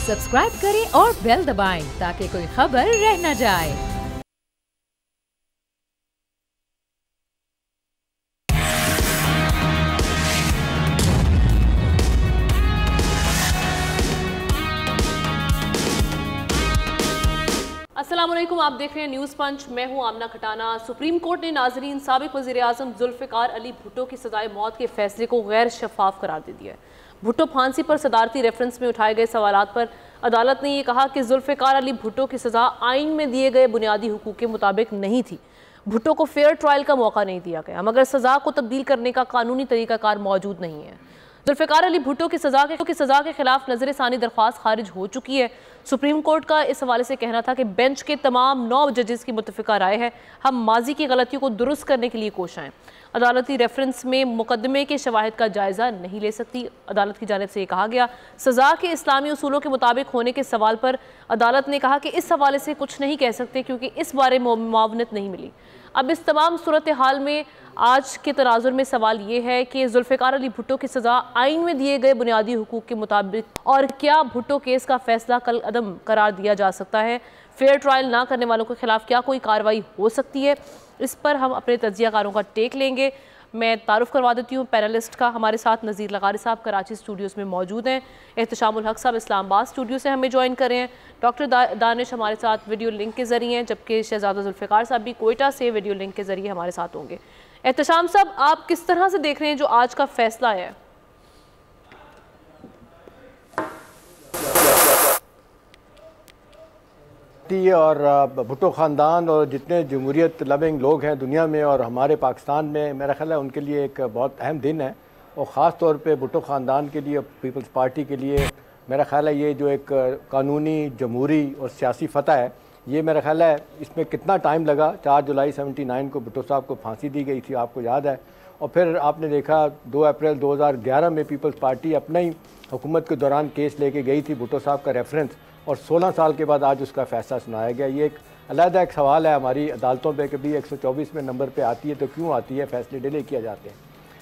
Subscribe करें और bell दबाएं ताकि कोई खबर रह न जाए। अस्सलामुअलैकुम, आप देख रहे हैं न्यूज़ पंच। मैं हूं आमना खटाना। सुप्रीम कोर्ट ने नाजरीन साबिक वज़ीर आज़म जुल्फ़िकार अली भुट्टो की सज़ाए मौत के फैसले को गैर शफाफ करार दे दिया है। भुट्टो फांसी पर सदारती रेफरेंस में उठाए गए सवालात पर अदालत ने यह कहा कि जुल्फ़िकार अली भुट्टो की सज़ा आइन में दिए गए बुनियादी हुकूक के मुताबिक नहीं थी। भुट्टो को फेयर ट्रायल का मौका नहीं दिया गया, मगर सज़ा को तब्दील करने का कानूनी तरीक़ाकार मौजूद नहीं है। जुल्फ़िकार अली भुट्टो की सज़ा के खिलाफ नज़र सानी दरख्वास्त खारिज हो चुकी है। सुप्रीम कोर्ट का इस हवाले से कहना था कि बेंच के तमाम 9 जजेस की मुत्तफ़िका राय है, हम माजी की गलतियों को दुरुस्त करने के लिए कोश आएँ। अदालती रेफरेंस में मुकदमे के शवाहिद का जायज़ा नहीं ले सकती। अदालत की जानिब से ये कहा गया। सज़ा के इस्लामी उसूलों के मुताबिक होने के सवाल पर अदालत ने कहा कि इस हवाले से कुछ नहीं कह सकते क्योंकि इस बारे में मुआवनत नहीं मिली। अब इस तमाम सूरत हाल में आज के तनाजुर में सवाल ये है कि जुल्फ़िकार अली भुट्टो की सज़ा आइन में दिए गए बुनियादी हुकूक के मुताबिक और क्या भुट्टो केस का फैसला कल अदम करार दिया जा सकता है। फेयर ट्रायल ना करने वालों के खिलाफ क्या कोई कार्रवाई हो सकती है, इस पर हम अपने तज्ज़ियाकारों का टेक लेंगे। मैं तारुफ करवा देती हूँ पैनलिस्ट का। हमारे साथ नज़ीर लगारी साहब कराची स्टूडियोज़ में मौजूद हैं, एहतशामुल हक साहब इस्लामाबाद स्टूडियो से हमें ज्वाइन कर रहे हैं, डॉक्टर दानिश हमारे साथ वीडियो लिंक के ज़रिए हैं, जबकि शहजादा जुल्फ़िकार साहब भी कोयटा से वीडियो लिंक के ज़रिए हमारे साथ होंगे। एहतशाम साहब, आप किस तरह से देख रहे हैं जो आज का फैसला है? और भुट्टो ख़ानदान और जितने जमहूरियत लविंग लोग हैं दुनिया में और हमारे पाकिस्तान में, मेरा ख्याल है उनके लिए एक बहुत अहम दिन है। और ख़ास तौर पे भुट्टो ख़ानदान के लिए, पीपल्स पार्टी के लिए मेरा ख्याल है ये जो एक कानूनी, जमहूरी और सियासी फ़तह है, ये मेरा ख्याल है इसमें कितना टाइम लगा। 4 जुलाई 79 को भुट्टो साहब को फांसी दी गई थी, आपको याद है। और फिर आपने देखा 2 अप्रैल 2011 में पीपल्स पार्टी अपने ही हुकूमत के दौरान केस लेके गई थी भुट्टो साहब का रेफरेंस, और 16 साल के बाद आज उसका फ़ैसला सुनाया गया। ये एक अलहदा एक सवाल है हमारी अदालतों पे कि भी 124 में नंबर पे आती है तो क्यों आती है, फ़ैसले डिले किया जाते हैं।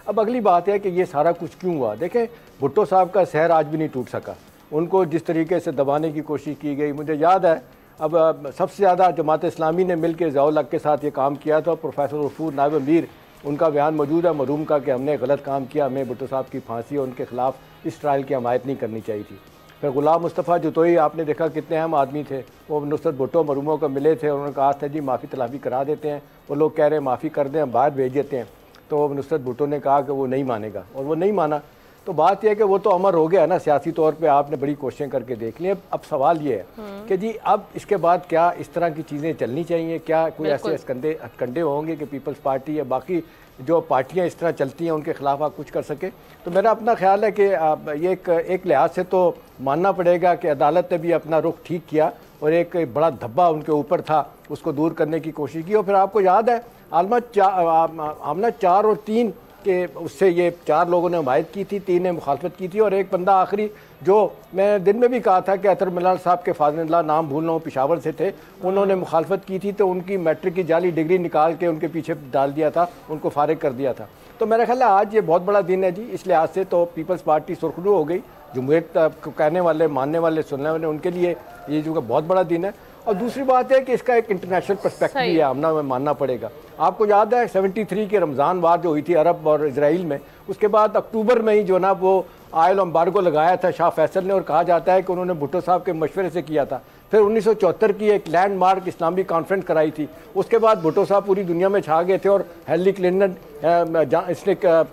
अब अगली बात है कि ये सारा कुछ क्यों हुआ। देखें, भुट्टो साहब का सहर आज भी नहीं टूट सका, उनको जिस तरीके से दबाने की कोशिश की गई। मुझे याद है अब सबसे ज़्यादा जमात इस्लामी ने मिल के ज़िया-उल हक के साथ ये काम किया था। प्रोफेसर गफूर नायब अमीर, उनका बयान मौजूद है मरहूम का कि हमने गलत काम किया, हमें भुट्टो साहब की फांसी और उनके ख़िलाफ़ इस ट्रायल की हमायत नहीं करनी चाहिए थी। फिर गुलाम मुस्तफ़ा जतोई, आपने देखा कितने अहम आदमी थे, वो नुसरत भुट्टो मरहूमों को मिले थे, उन्होंने कहा था जी माफ़ी तलाफ़ी करा देते हैं। वो लोग कह रहे हैं माफ़ी कर दें, हम बाहर भेज देते हैं। तो नुसरत भुट्टो ने कहा कि वो नहीं मानेगा, और वो नहीं माना। तो बात यह है कि वो तो अमर हो गया ना सियासी तौर पे, आपने बड़ी कोशिशें करके देख ली। अब सवाल ये है कि जी अब इसके बाद क्या इस तरह की चीज़ें चलनी चाहिए, क्या कोई ऐसे हथकंडे होंगे कि पीपल्स पार्टी या बाकी जो पार्टियां इस तरह चलती हैं उनके खिलाफ आप कुछ कर सके। तो मेरा अपना ख्याल है कि ये एक लिहाज से तो मानना पड़ेगा कि अदालत ने भी अपना रुख ठीक किया और एक बड़ा धब्बा उनके ऊपर था, उसको दूर करने की कोशिश की। और फिर आपको याद है आमना 4 और 3 के उससे ये 4 लोगों ने हमायत की थी, 3 ने मुखालफत की थी, और एक बंदा आखिरी जो मैं दिन में भी कहा था कि अतर मिलान साहब के फादर, नाम भूल रहा हूँ, पेशावर से थे, उन्होंने मुखालफत की थी तो उनकी मैट्रिक की जाली डिग्री निकाल के उनके पीछे डाल दिया था, उनको फारिग कर दिया था। तो मेरा ख्याल है आज ये बहुत बड़ा दिन है जी। इस लिहाज से तो पीपल्स पार्टी सुरखरू हो गई, जमहूरियत को कहने वाले, मानने वाले, सुनने वाले, उनके लिए ये जो बहुत बड़ा दिन है। और दूसरी बात है कि इसका एक इंटरनेशनल पर्सपेक्टिव भी है, हमना में मानना पड़ेगा। आपको याद है 73 के रमज़ान वार जो हुई थी अरब और इजराइल में, उसके बाद अक्टूबर में ही जो ना वो आयल एम्बार्गो लगाया था शाह फैसल ने, और कहा जाता है कि उन्होंने भुट्टो साहब के मशवरे से किया था। फिर 1974 की एक लैंडमार्क इस्लामी कॉन्फ्रेंस कराई थी, उसके बाद भुट्टो साहब पूरी दुनिया में छा गए थे, और हेनरी क्लिंटन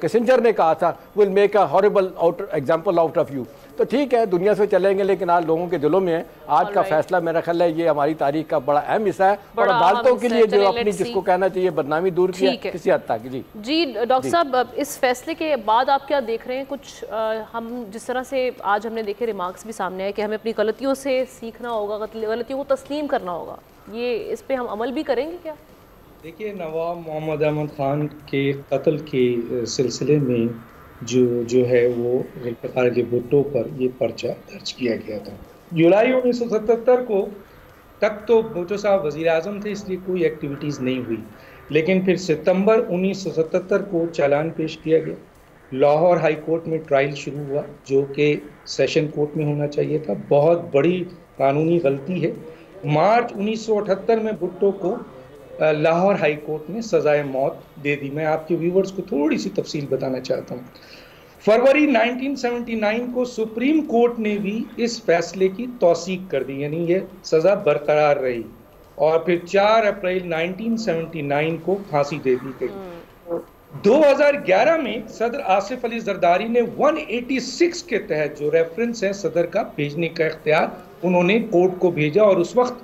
किसिंजर ने कहा था will make a horrible example out of you. तो ठीक है, दुनिया से चलेंगे, लेकिन आज लोगों के दिलों में है। आज का फैसला मेरा ख्याल है ये हमारी तारीख का बड़ा अहम हिस्सा है, और अदालतों के लिए जो अपनी जिसको कहना चाहिए बदनामी दूर की है किसी हद तक। जी डॉक्टर साहब, इस फैसले के बाद आप क्या देख रहे हैं? कुछ हम जिस तरह से आज हमने देखे रिमार्क्स भी सामने आए कि हमें अपनी गलतियों से सीखना होगा, गलतियों को तस्लीम करना होगा, ये इस पे हम अमल भी करेंगे क्या? देखिए, नवाब मोहम्मद अहमद ख़ान के कत्ल के सिलसिले में जो है वो जुल्फ़िकार अली भुट्टो पर ये पर्चा दर्ज किया गया था। जुलाई 1977 को तक तो भुट्टो साहब वज़ीर आज़म थे, इसलिए कोई एक्टिविटीज़ नहीं हुई। लेकिन फिर सितंबर 1977 को चालान पेश किया गया, लाहौर हाई कोर्ट में ट्रायल शुरू हुआ, जो कि सेशन कोर्ट में होना चाहिए था। बहुत बड़ी कानूनी गलती है। मार्च 1978 में भुट्टो को लाहौर हाई कोर्ट ने सजाए मौत दे दी। मैं आपके व्यूवर्स को थोड़ी सी तफसील बताना चाहता हूँ। फरवरी 1979 को सुप्रीम कोर्ट ने भी इस फैसले की तौसीक कर दी, यानी ये सज़ा बरकरार रही, और फिर 4 अप्रैल 1979 को फांसी दे दी गई। 2011 में सदर आसिफ अली जरदारी ने 186 के तहत जो रेफरेंस है सदर का भेजने का इख्तियार उन्होंने कोर्ट को भेजा, और उस वक्त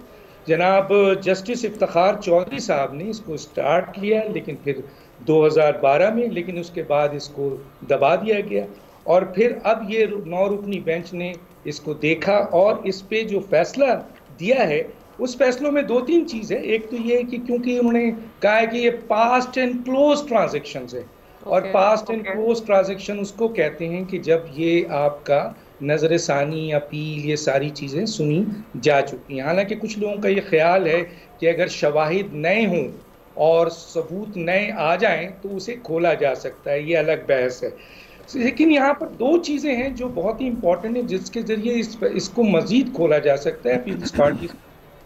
जनाब जस्टिस इफ्तिखार चौधरी साहब ने इसको स्टार्ट किया, लेकिन फिर 2012 में, लेकिन उसके बाद इसको दबा दिया गया, और फिर अब ये 9 रुकनी बेंच ने इसको देखा और इस पे जो फैसला दिया है उस फैसलों में 2-3 चीज़ है। एक तो ये है कि क्योंकि उन्होंने कहा है कि ये पास्ट एंड क्लोज ट्रांजेक्शंस है, और पास्ट एंड क्लोज ट्रांजेक्शन उसको कहते हैं कि जब ये आपका नजर सानी, अपील, ये सारी चीज़ें सुनी जा चुकी हैं। हालांकि कुछ लोगों का ये ख्याल है कि अगर शवाहिद नए हों और सबूत नए आ जाएं तो उसे खोला जा सकता है, ये अलग बहस है। लेकिन यहाँ पर 2 चीज़ें हैं जो बहुत ही इंपॉर्टेंट है जिसके ज़रिए इसको मज़ीद खोला जा सकता है, पीपल्स पार्टी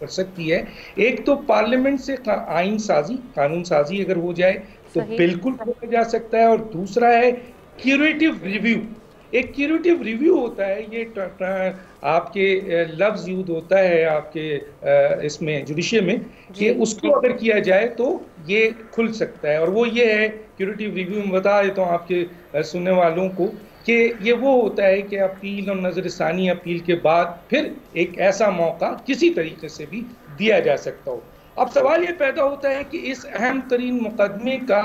कर सकती है। एक तो पार्लियामेंट से आइन साजी, कानून साजी अगर हो जाए तो बिल्कुल खोला जा सकता है, और दूसरा है क्यूरेटिव रिव्यू। एक क्यूरेटिव रिव्यू होता है, ये आपके लफ्ज़ यूज होता है आपके इसमें जुडिशियल में, कि उसको अगर किया जाए तो ये खुल सकता है, और वो ये है क्यूरेटिव रिव्यू में बता देता हूँ आपके सुनने वालों को कि ये वो होता है कि अपील और नज़रसानी अपील के बाद फिर एक ऐसा मौका किसी तरीके से भी दिया जा सकता हो। अब सवाल ये पैदा होता है कि इस अहम तरीन मुकदमे का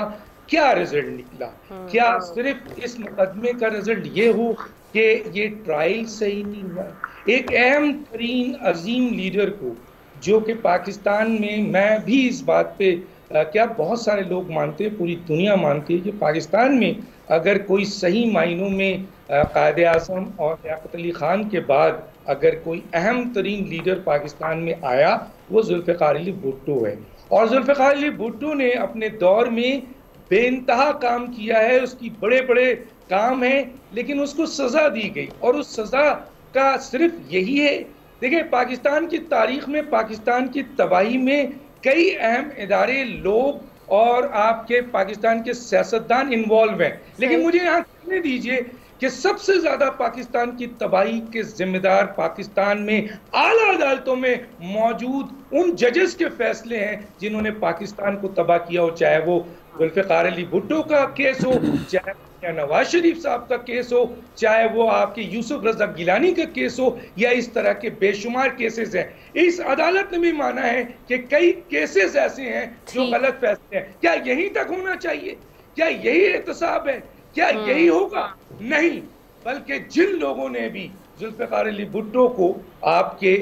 क्या रिजल्ट निकला? क्या सिर्फ इस मुकदमे का रिजल्ट ये हो कि ये ट्रायल सही नहीं हुआ? एक अहम तरीन अजीम लीडर को, जो कि पाकिस्तान में, मैं भी इस बात पे क्या बहुत सारे लोग मानते हैं, पूरी दुनिया मानती है कि पाकिस्तान में अगर कोई सही मायनों में कायदे आज़म और लियाकत अली ख़ान के बाद अगर कोई अहम तरीन लीडर पाकिस्तान में आया वो जुल्फ़िकार अली भुट्टो है। और जुल्फ़िकार अली भुट्टो ने अपने दौर में बेइंतहा काम किया है, उसकी बड़े बड़े काम हैं, लेकिन उसको सज़ा दी गई, और उस सज़ा का सिर्फ यही है। देखिए, पाकिस्तान की तारीख़ में, पाकिस्तान की तबाही में कई अहम इदारे, लोग और आपके पाकिस्तान के सियासतदान इन्वॉल्व हैं, लेकिन मुझे यहाँ कहने दीजिए कि सबसे ज़्यादा पाकिस्तान की तबाही के जिम्मेदार पाकिस्तान में आला अदालतों में मौजूद उन जजेस के फैसले हैं जिन्होंने पाकिस्तान को तबाह किया हो, चाहे वो जुल्फ़िकार अली भुट्टो का केस हो, चाहे या नवाज शरीफ साहब का केस हो, चाहे वो आपके यूसुफ रज़ा गिलानी का केस हो, या इस तरह के बेशुमार केसेस हैं। इस अदालत ने भी माना है कि कई केसेस ऐसे हैं जो गलत फैसले हैं। क्या यहीं तक होना चाहिए? क्या यही एहतसाब है? क्या यही होगा? नहीं, बल्कि जिन लोगों ने भी जुल्फ़िकार अली भुट्टो को आपके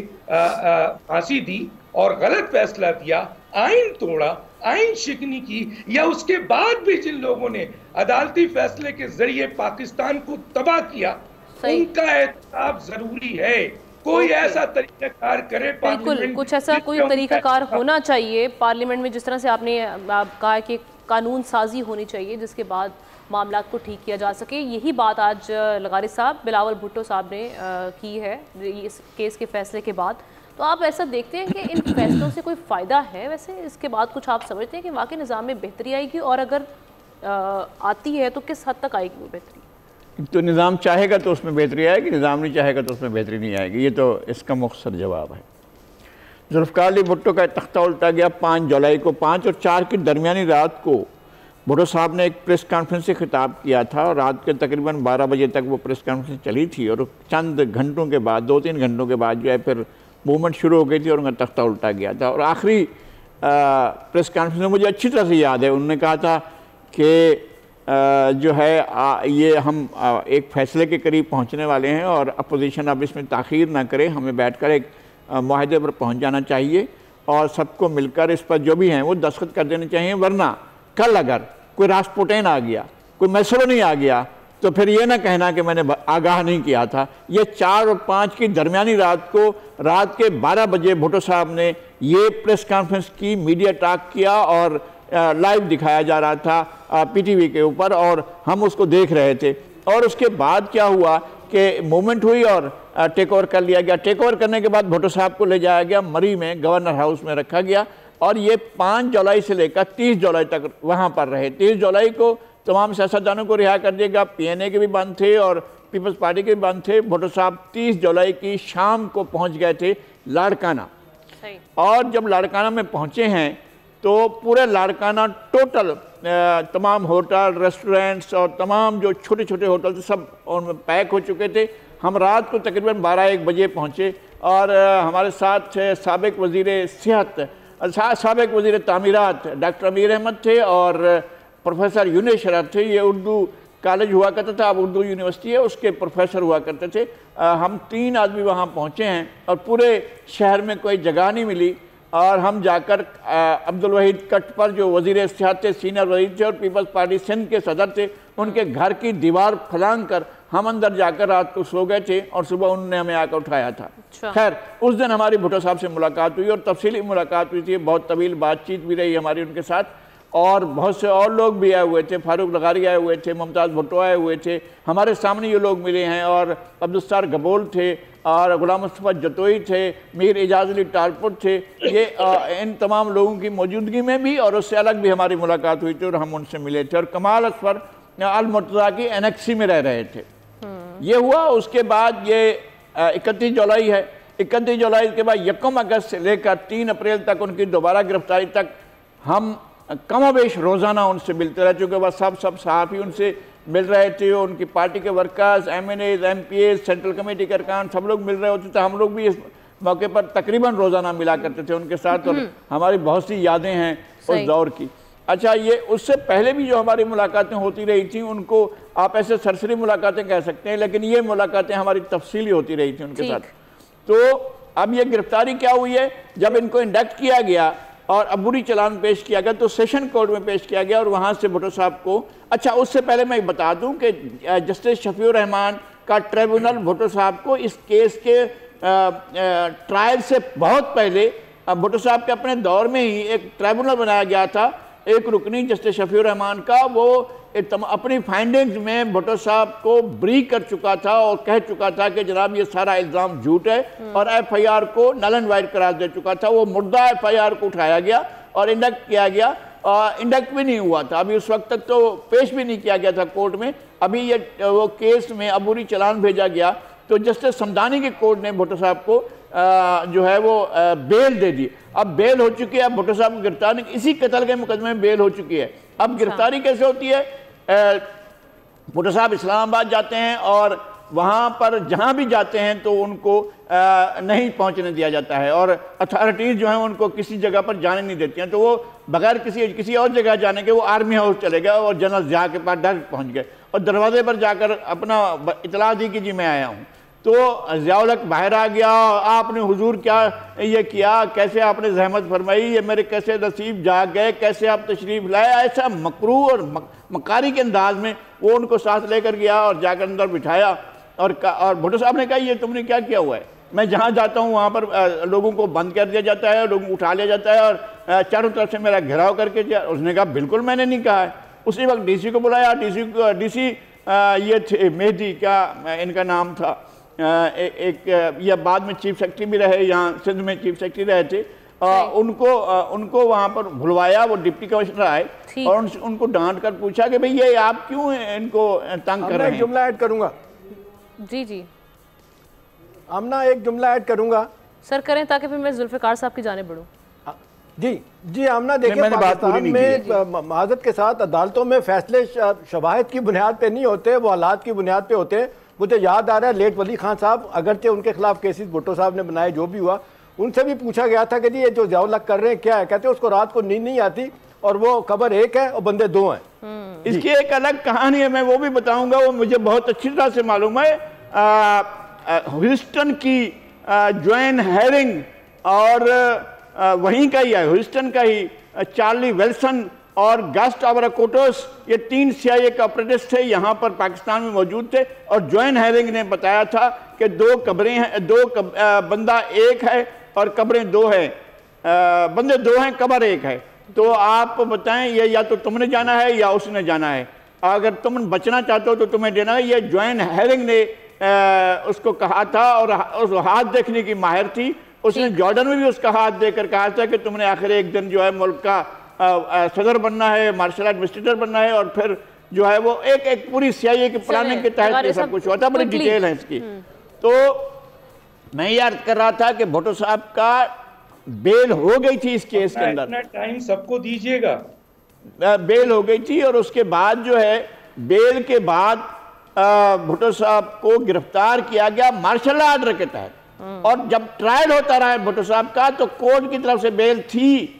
फांसी दी और गलत फैसला दिया, आइन तोड़ा, आइन शिकनी की, या उसके बाद भी जिन लोगों ने अदालती फैसले के जरिए पाकिस्तान को तबाह किया, उनका एहतसाब जरूरी है। कोई ऐसा तरीकाकार करे, बिल्कुल कुछ ऐसा कोई तरीकाकार होना चाहिए पार्लियामेंट में, जिस तरह से आपने कहा कि कानून साजी होनी चाहिए जिसके बाद मामला को ठीक किया जा सके। यही बात आज लगारी साहब, बिलावल भुट्टो साहब ने की है इस केस के फैसले के बाद। तो आप ऐसा देखते हैं कि इन फैसलों से कोई फ़ायदा है? वैसे इसके बाद कुछ आप समझते हैं कि वाकई निज़ाम में बेहतरी आएगी, और अगर आती है तो किस हद तक आएगी वो बेहतरी? तो निज़ाम चाहेगा तो उसमें बेहतरी आएगी, निज़ाम नहीं चाहेगा तो उसमें बेहतरी नहीं आएगी। ये तो इसका मुख्तसर जवाब है। जुल्फ़िकार अली भुट्टो का तख्ता उल्टा गया 5 जुलाई को। 5 और 4 की दरमियानी रात को भुट्टो साहब ने एक प्रेस कॉन्फ्रेंस से खिताब किया था, और रात के तकरीबन 12 बजे तक वो प्रेस कॉन्फ्रेंस चली थी, और चंद घंटों के बाद, 2-3 घंटों के बाद जो है फिर मूवमेंट शुरू हो गई थी और उनका तख्ता उल्टा गया था। और आखिरी प्रेस कॉन्फ्रेंस में मुझे अच्छी तरह से याद है, उन्होंने कहा था कि जो है ये हम एक फ़ैसले के करीब पहुंचने वाले हैं, और अपोजिशन अब इसमें ताख़ीर ना करे, हमें बैठकर एक मुआहदे पर पहुंच जाना चाहिए, और सबको मिलकर इस पर जो भी हैं वो दस्तखत कर देने चाहिए, वरना कल अगर कोई रास्पुटिन आ गया, कोई मैसरोनी आ गया, तो फिर ये ना कहना कि मैंने आगाह नहीं किया था। ये 4 और 5 की दरमियानी रात को, रात के 12 बजे भुट्टो साहब ने ये प्रेस कॉन्फ्रेंस की, मीडिया टॉक किया, और लाइव दिखाया जा रहा था पीटीवी के ऊपर और हम उसको देख रहे थे। और उसके बाद क्या हुआ कि मूवमेंट हुई और टेक ओवर कर लिया गया। टेक ओवर करने के बाद भुट्टो साहब को ले जाया गया मरी में, गवर्नर हाउस में रखा गया और ये 5 जुलाई से लेकर 30 जुलाई तक वहाँ पर रहे। 30 जुलाई को तमाम सियासतदानों को रिहा कर दिया गया, PNA के भी बंद थे और पीपल्स पार्टी के भी बंद थे। भुट्टो साहब 30 जुलाई की शाम को पहुँच गए थे लाड़काना। और जब लाड़काना में पहुँचे हैं तो पूरे लाड़काना टोटल तमाम होटल, रेस्टोरेंट्स और तमाम जो छोटे छोटे होटल थे सब उनमें पैक हो चुके थे। हम रात को तकरीबन 12-1 बजे पहुँचे और हमारे साथ साबिक वज़ीर सेहत, साबिक वज़ीर तामीरात डॉक्टर अमीर अहमद थे और प्रोफेसर यूनुस शरफ थे। ये उर्दू कॉलेज हुआ करता था, अब उर्दू यूनिवर्सिटी है, उसके प्रोफेसर हुआ करते थे। हम 3 आदमी वहाँ पहुँचे हैं और पूरे शहर में कोई जगह नहीं मिली और हम जाकर अब्दुल वहीद कट पर जो वज़ीर सेहत थे, सीनियर वज़ीर थे और पीपल्स पार्टी सिंध के सदर थे, उनके घर की दीवार फलांग कर हम अंदर जाकर रात को सो गए थे और सुबह उन्होंने हमें आकर उठाया था। खैर उस दिन हमारी भुट्टो साहब से मुलाकात हुई और तफसीली मुलाकात हुई थी, बहुत तवील बातचीत भी रही हमारी उनके साथ और बहुत से और लोग भी आए हुए थे। फारूक लगारी आए हुए थे, मुमताज़ भुट्टो आए हुए थे, हमारे सामने ये लोग मिले हैं और अब्दुस्तार गबोल थे और गुलाम मुस्तफ़ा जतोई थे, मीर एजाज अली टारपुर थे। ये इन तमाम लोगों की मौजूदगी में भी और उससे अलग भी हमारी मुलाकात हुई थी और हम उनसे मिले थे। और कमाल असफर अल मुर्तज़ा की एनेक्सी में रह रहे थे। ये हुआ। उसके बाद ये 31 जुलाई है। 31 जुलाई के बाद 1 अगस्त से लेकर 3 अप्रैल तक उनकी दोबारा गिरफ्तारी तक हम कमोबेश रोज़ाना उनसे मिलते रहे, चूँकि वह सब सहाफ़ी उनसे मिल रहे थे, उनकी पार्टी के workers, MNAs, MPAs, central committee के अरकान सब लोग मिल रहे होते थे। हम लोग भी इस मौके पर तकरीबन रोज़ाना मिला करते थे उनके साथ और हमारी बहुत सी यादें हैं उस दौर की। अच्छा, ये उससे पहले भी जो हमारी मुलाकातें होती रही थी उनको आप ऐसे सरसरी मुलाकातें कह सकते हैं, लेकिन ये मुलाकातें हमारी तफसीली होती रही थी उनके साथ। तो अब ये गिरफ्तारी क्या हुई है, जब इनको इंडक्ट किया गया और अबूरी चलान पेश किया गया तो सेशन कोर्ट में पेश किया गया और वहाँ से भुट्टो साहब को, अच्छा उससे पहले मैं बता दूं कि जस्टिस शफीउर रहमान का ट्रिब्यूनल भुट्टो साहब को इस केस के ट्रायल से बहुत पहले भुट्टो साहब के अपने दौर में ही एक ट्रिब्यूनल बनाया गया था, एक रुकनी जस्टिस शफीउर रहमान का। वो अपनी फाइंडिंग्स में भुट्टो साहब को ब्री कर चुका था और कह चुका था कि जनाब ये सारा इल्ज़ाम झूठ है और FIR को नल एंड वाइड करार दे चुका था। वो मुर्दा FIR को उठाया गया और इंडक्ट किया गया और इंडक्ट भी नहीं हुआ था, अभी उस वक्त तक तो पेश भी नहीं किया गया था कोर्ट में। अभी ये वो केस में अबूरी चलान भेजा गया तो जस्टिस समदानी के कोर्ट ने भुट्टो साहब को जो है वो बेल दे दी। अब बेल हो चुकी है, अब भुट्टो साहब की गिरफ्तारी इसी कत्ल के मुकदमे में बेल हो चुकी है। अब गिरफ्तारी कैसे होती है, भुट्टो साहब इस्लामाबाद जाते हैं और वहाँ पर जहाँ भी जाते हैं तो उनको नहीं पहुँचने दिया जाता है और अथॉरिटीज़ जो हैं उनको किसी जगह पर जाने नहीं देती हैं। तो वो बगैर किसी और जगह जाने के वो आर्मी हाउस चले गए और जनरल ज़िया के पास डायरेक्ट पहुँच गए और दरवाजे पर जाकर अपना इतला दी कि जी मैं आया हूँ। तो ज़ियाउल हक बाहर आ गया, आपने हुजूर क्या ये किया, कैसे आपने जहमत फरमाई, ये मेरे कैसे नसीब जाग गए, कैसे आप तशरीफ़ लाए, ऐसा मकरू और मकारी के अंदाज में वो उनको साथ लेकर गया और जाकर अंदर बिठाया और भुट्टो साहब ने कहा ये तुमने क्या किया हुआ है, मैं जहाँ जाता हूँ वहाँ पर लोगों को बंद कर दिया जाता है, लोगों को उठा लिया जाता है और चारों तरफ से मेरा घेराव करके। उसने कहा बिल्कुल मैंने नहीं कहा है। उसी वक्त DC को बुलाया, DC ये थे मेहदी, क्या इनका नाम था, या बाद में चीफ सेक्रेटरी भी रहे, यहाँ सिंध में चीफ सेक्रेटरी रहे थे। उनको वहाँ पर बुलवाया, वो डिप्टी कमिश्नर आए और उनको डांट कर पूछा कि भाई ये आप क्यों इनको तंग कर रहे हैं। जुमला ऐड करूँगा जी आमना, एक जुमला ऐड करूँगा सर, करें ताकि फिर मैं जुल्फ़िकार साहब की जाने बढ़ूँ। जी आमना, देखिए पाकिस्तान में माज़रत के साथ अदालतों में फैसले शवाहिद की बुनियाद पे नहीं होते, वो हालात की बुनियाद पे होते हैं। मुझे याद आ रहा है लेट वली खान साहब, अगरचे उनके खिलाफ केसेस भुट्टो साहब ने बनाए, जो भी हुआ उनसे भी पूछा गया था कि जी ये जो ज़ियाउल हक कर रहे हैं क्या है, कहते हैं उसको रात को नींद नहीं आती और वो कब्र एक है और बंदे दो हैं। इसकी एक अलग कहानी है, मैं वो भी बताऊंगा, वो मुझे बहुत अच्छी तरह से मालूम है। ह्यूस्टन की जॉन हेरिंग और वहीं का ही है, ह्यूस्टन का ही चार्ली विल्सन और गस्ट आवराकोटोस, ये 3 CIA के ऑपरेटिव्स थे, यहाँ पर पाकिस्तान में मौजूद थे। और जॉन हेरिंग ने बताया था कि 2 कब्रें हैं, बंदा एक है और कब्रें 2 हैं, बंदे 2 हैं, कब्र एक है। तो आप बताएं ये या तो तुमने जाना है या उसने जाना है। अगर तुम बचना चाहते हो तो तुम्हें देना है। ये जॉन हेरिंग ने उसको कहा था और उस हाथ देखने की माहिर थी। उसने जॉर्डन में भी उसका हाथ देकर कहा था कि तुमने आखिर एक दिन जो है मुल्क का सदर बनना है, मार्शल एडमिनिस्ट्रेटर बनना है, और फिर जो है वो एक पूरी CIA की प्लानिंग के तहत ये सब कुछ हुआ था। बड़ी डिटेल है इसकी। तो मैं ये अर्ज कर रहा था कि भुट्टो साहब का बेल हो गई थी इस केस के अंदर। टाइम सबको दीजिएगा। बेल हो गई थी और उसके बाद जो है बेल के बाद भुट्टो साहब को गिरफ्तार किया गया मार्शल आर्डर के तहत। और जब ट्रायल होता रहा भुट्टो साहब का तो कोर्ट की तरफ से बेल थी,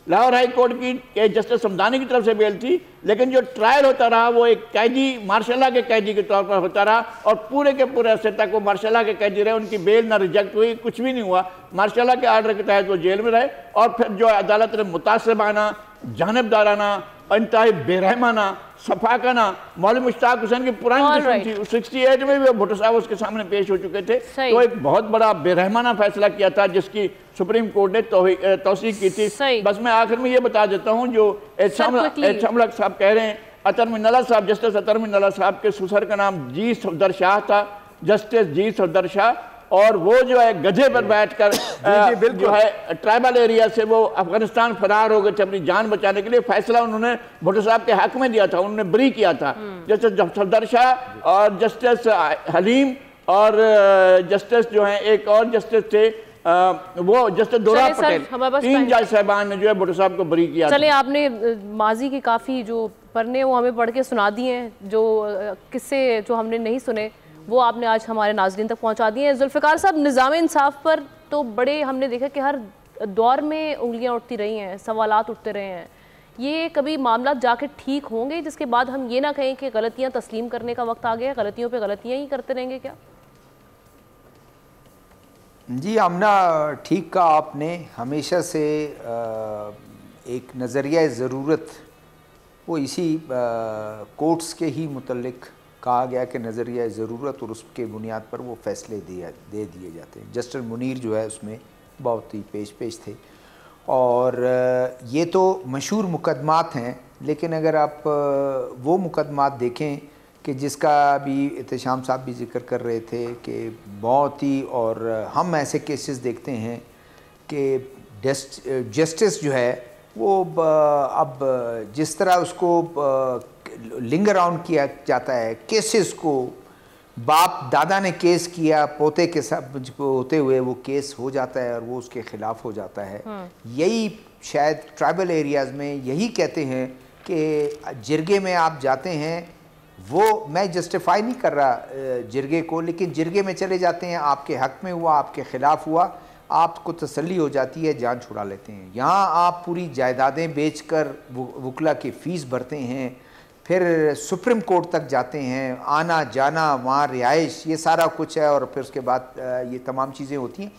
लाहौर हाई कोर्ट की जस्टिस समदानी की तरफ से बेल थी, लेकिन जो ट्रायल होता रहा वो एक कैदी मार्शल के कैदी के तौर पर होता रहा और पूरे के पूरे अरसे तक वो मार्शल के कैदी रहे। उनकी बेल ना रिजेक्ट हुई, कुछ भी नहीं हुआ। मार्शल के आर्डर के तहत वो जेल में रहे और फिर जो अदालत ने मुतासिबाना, जानिबदाराना, इंतहाई बेरहमाना, सफाकाना, मौलवी मुश्ताक हुसैन की पुरानी दुश्मन थी, 68 में भी भुट्टो साहब उसके सामने पेश हो चुके थे। तो एक बहुत बड़ा बेरहमाना फैसला किया था जिसकी सुप्रीम कोर्ट ने तौसीक की थी। बस मैं आखिर में ये बता देता हूँ, जो एचमलक साहब कह रहे हैं, अतर मिन्नल्ला साहब, जस्टिस अतर मिन्नल्ला साहब के ससुर का नाम जी सफदर शाह था, जस्टिस जी सफदर शाह। और वो जो है गधे पर बैठकर जो है ट्राइबल एरिया से वो अफगानिस्तान फरार हो गए थे अपनी जान बचाने के लिए। फैसला उन्होंने भुट्टो साहब के हक में दिया था, उन्होंने बरी किया था। जस्टिस सफदर शाह और जस्टिस हलीम और जस्टिस जो है एक और जस्टिस थे वो जस्टिस दोरा पटेल, 3 जज साहबान ने जो है भुट्टो साहब को बरी किया। चले, आपने माजी की काफ़ी जो पढ़ने वो हमें पढ़ के सुना दिए हैं, जो किस्से जो हमने नहीं सुने वो आपने आज हमारे नाज़रीन तक पहुंचा दिए हैं। जुल्फ़िकार साहब, निज़ाम इंसाफ पर तो बड़े हमने देखा कि हर दौर में उंगलियां उठती रही हैं, सवालात उठते रहे हैं। ये कभी मामला जाके ठीक होंगे जिसके बाद हम ये ना कहें कि गलतियां तस्लीम करने का वक्त आ गया, गलतियों पे गलतियां ही करते रहेंगे क्या? जी आमना, ठीक कहा आपने। हमेशा से एक नज़रिया ज़रूरत वो इसी कोर्ट्स के ही मुतल्लिक कहा गया कि नज़रिया ज़रूरत और उसके बुनियाद पर वो फ़ैसले दे दिए जाते हैं। जस्टिस मुनीर जो है उसमें बहुत ही पेश थे। और ये तो मशहूर मुकदमात हैं, लेकिन अगर आप वो मुकदमात देखें कि जिसका भी एहतशाम साहब भी जिक्र कर रहे थे कि बहुत ही, और हम ऐसे केसेस देखते हैं कि जस्टिस जो है वो अब जिस तरह उसको लिंगर अराउंड किया जाता है केसेस को, बाप दादा ने केस किया, पोते के साथ होते हुए वो केस हो जाता है और वो उसके ख़िलाफ़ हो जाता है। यही शायद ट्राइबल एरियाज़ में यही कहते हैं कि जिरगे में आप जाते हैं, वो मैं जस्टिफाई नहीं कर रहा जिरगे को, लेकिन जिरगे में चले जाते हैं, आपके हक़ में हुआ, आपके ख़िलाफ़ हुआ, आपको तसल्ली हो जाती है, जान छुड़ा लेते हैं। यहाँ आप पूरी जायदादें बेचकर वकला की फ़ीस भरते हैं, फिर सुप्रीम कोर्ट तक जाते हैं, आना जाना, वहाँ रिहाइश, ये सारा कुछ है, और फिर उसके बाद ये तमाम चीज़ें होती हैं।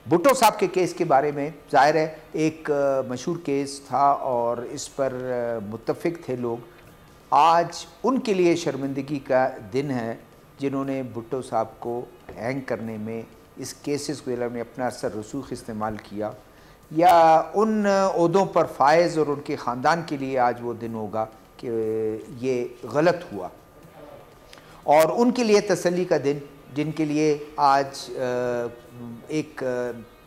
भुट्टो साहब के केस के बारे में ज़ाहिर है एक मशहूर केस था और इस पर मुत्तफ़िक थे लोग। आज उनके लिए शर्मिंदगी का दिन है जिन्होंने भुट्टो साहब को हैंग करने में, इस केसेस को में अपना असर रसूख इस्तेमाल किया, या उन ओहदों पर फायज़ और उनके ख़ानदान के लिए आज वो दिन होगा कि ये गलत हुआ, और उनके लिए तसल्ली का दिन, जिनके लिए आज एक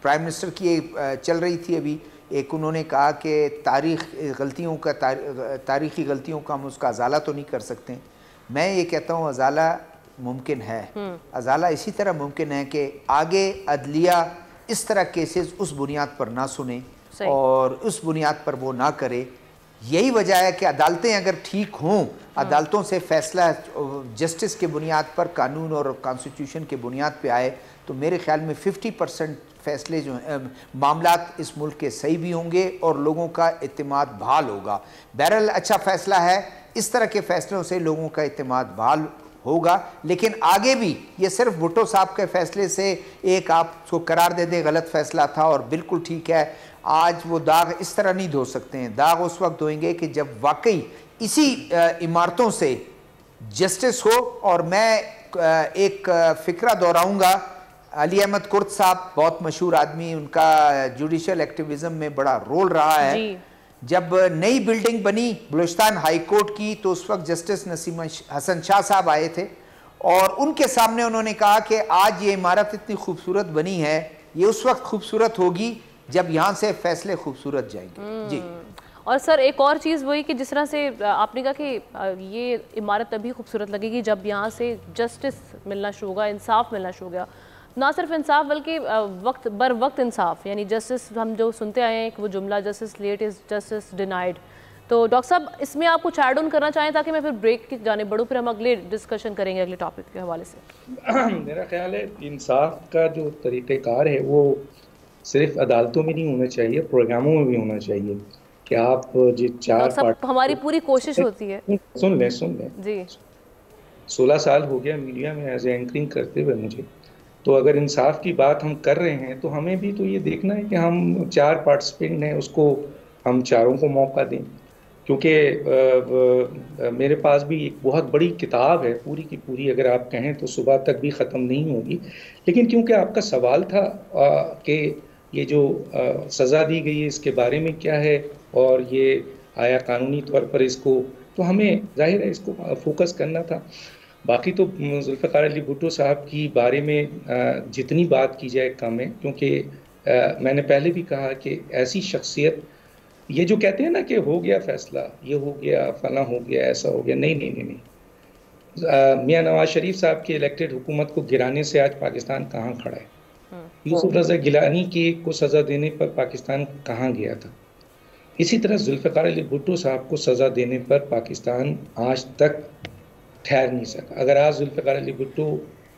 प्राइम मिनिस्टर की चल रही थी अभी, एक उन्होंने कहा कि तारीख़ी गलतियों का हम उसका अजाला तो नहीं कर सकते। मैं ये कहता हूँ अजाला मुमकिन है। अजाला इसी तरह मुमकिन है कि आगे अदलिया इस तरह केसेस उस बुनियाद पर ना सुने और उस बुनियाद पर वो ना करे। यही वजह है कि अदालतें अगर ठीक हों, अदालतों से फ़ैसला जस्टिस के बुनियाद पर, कानून और कॉन्स्टिट्यूशन के बुनियाद पे आए, तो मेरे ख्याल में 50% फ़ैसले जो मामलात इस मुल्क के सही भी होंगे और लोगों का इत्तेमाद बहाल होगा। बहरहाल अच्छा फ़ैसला है, इस तरह के फ़ैसलों से लोगों का इत्तेमाद बहाल होगा। लेकिन आगे भी ये सिर्फ भुट्टो साहब के फ़ैसले से एक आपको करार दे दे गलत फ़ैसला था और बिल्कुल ठीक है, आज वो दाग इस तरह नहीं धो सकते हैं। दाग उस वक्त धोएंगे कि जब वाकई इसी इमारतों से जस्टिस हो। और मैं एक फ़िक्रा दोहराऊँगा, अली अहमद कुर्द साहब बहुत मशहूर आदमी, उनका जुडिशल एक्टिविज़म में बड़ा रोल रहा है। जब नई बिल्डिंग बनी बलूचिस्तान हाई कोर्ट की तो उस वक्त जस्टिस नसीम हसन शाह साहब आए थे और उनके सामने उन्होंने कहा कि आज ये इमारत इतनी खूबसूरत बनी है, ये उस वक्त खूबसूरत होगी जब यहाँ से फैसले खूबसूरत जाएंगे। जी। और सर एक और चीज़ वही कि जिस तरह से आपने कहा कि ये इमारत तभी खूबसूरत लगेगी जब यहाँ से जस्टिस मिलना शुरू होगा, इंसाफ मिलना शुरू होगा। ना सिर्फ इंसाफ बल्कि वक्त बर वक्त इंसाफ, यानी जस्टिस हम जो सुनते आए हैं वो जुमला justice late is justice denied. तो डॉक्टर साहब इसमें आप कुछ ऐड ऑन करना चाहें ताकि मैं फिर ब्रेक की जाने बढ़ूँ, फिर हम अगले डिस्कशन करेंगे अगले टॉपिक के हवाले से। मेरा ख्याल है इंसाफ का जो तरीक़ेकार है वो सिर्फ अदालतों में नहीं होना चाहिए, प्रोग्रामों में भी होना चाहिए कि आप जो चार पार्ट हमारी पूरी कोशिश होती है। सुन लें जी। 16 साल हो गया मीडिया में एज एंकरिंग करते हुए मुझे, तो अगर इंसाफ की बात हम कर रहे हैं तो हमें भी तो ये देखना है कि हम 4 पार्टिसिपेंट हैं उसको हम चारों को मौका दें, क्योंकि मेरे पास भी एक बहुत बड़ी किताब है पूरी की पूरी, अगर आप कहें तो सुबह तक भी ख़त्म नहीं होगी। लेकिन क्योंकि आपका सवाल था कि ये जो सज़ा दी गई है इसके बारे में क्या है और ये आया कानूनी तौर पर इसको, तो हमें जाहिर है इसको फोकस करना था। बाकी तो जुल्फ़िकार अली भुट्टो साहब की बारे में जितनी बात की जाए कम है, क्योंकि मैंने पहले भी कहा कि ऐसी शख्सियत, ये जो कहते हैं ना कि हो गया फैसला, ये हो गया, फला हो गया, ऐसा हो गया, नहीं नहीं नहीं नहीं। मियां नवाज शरीफ साहब की इलेक्टेड हुकूमत को गिराने से आज पाकिस्तान कहाँ खड़ा है? यूसुफ रज़ा गिलानी की को सज़ा देने पर पाकिस्तान कहाँ गया था? इसी तरह जुल्फ़िकार अली भुट्टो साहब को सज़ा देने पर पाकिस्तान आज तक ठहर नहीं सका। अगर आज जुल्फ़िकार अली भुट्टो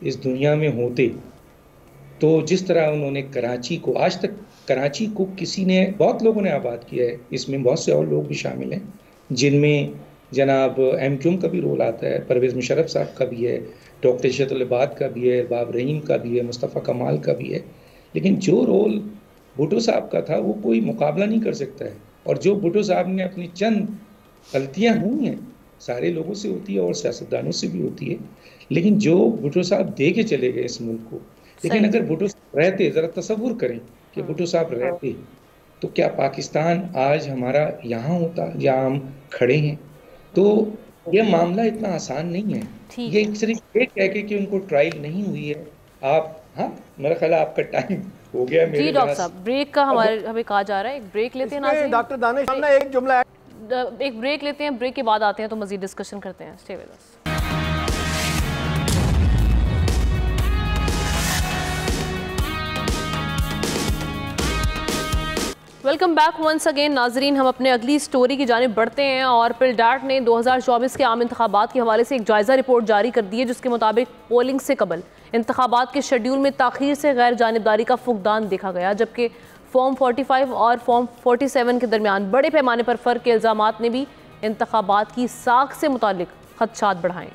इस दुनिया में होते तो जिस तरह उन्होंने कराची को, आज तक कराची को किसी ने, बहुत लोगों ने आबाद किया है, इसमें बहुत से और लोग भी शामिल हैं जिनमें जनाब MQM का भी रोल आता है, परवेज़ मुशर्रफ साहब का भी है, डॉक्टर शतुलबाद का भी है, बाब रहीम का भी है, मुस्तफ़ा कमाल का भी है। लेकिन जो रोल भुट्टो साहब का था वो कोई मुकाबला नहीं कर सकता है। और जो भुट्टो साहब ने अपनी चंद गलतियाँ हुई हैं, सारे लोगों से होती है और सियासतदानों से भी होती है, लेकिन जो भुट्टो साहब दे के चले गए इस मुल्क को, लेकिन अगर भुट्टो साहब रहते, ज़रा तसव्वुर करें कि भुट्टो साहब रहते तो क्या पाकिस्तान आज हमारा यहाँ होता जहाँ हम खड़े हैं? तो ये मामला इतना आसान नहीं है। ये सिर्फ एक कह के कि उनको ट्रायल नहीं हुई है। आप, हाँ, मेरा ख्याल है आपका टाइम हो गया। मेरे जी डॉक्टर साहब, ब्रेक का हमें कहा जा रहा है, एक ब्रेक लेते हैं ना डॉक्टर दानिश, एक जुमला, एक ब्रेक लेते हैं, ब्रेक के बाद आते हैं तो मजीद डिस्कशन करते हैं। Stay with us. Welcome back once again नाजरीन, हम अपने अगली स्टोरी की जानिब बढ़ते हैं और पिलडाट ने 2024 के आम इंतखाबात के हवाले से एक जायज़ा रिपोर्ट जारी कर दी है, जिसके मुताबिक पोलिंग से कबल इंतखाबात के शेड्यूल में ताख़ीर से गैर जानिबदारी का फुकदान देखा गया, जबकि फॉर्म 45 और फॉर्म 47 के दरमियान बड़े पैमाने पर फ़र्क के इल्ज़ामात ने भी इंतखाबात की साख से मुतालिक खदशात बढ़ाएँ।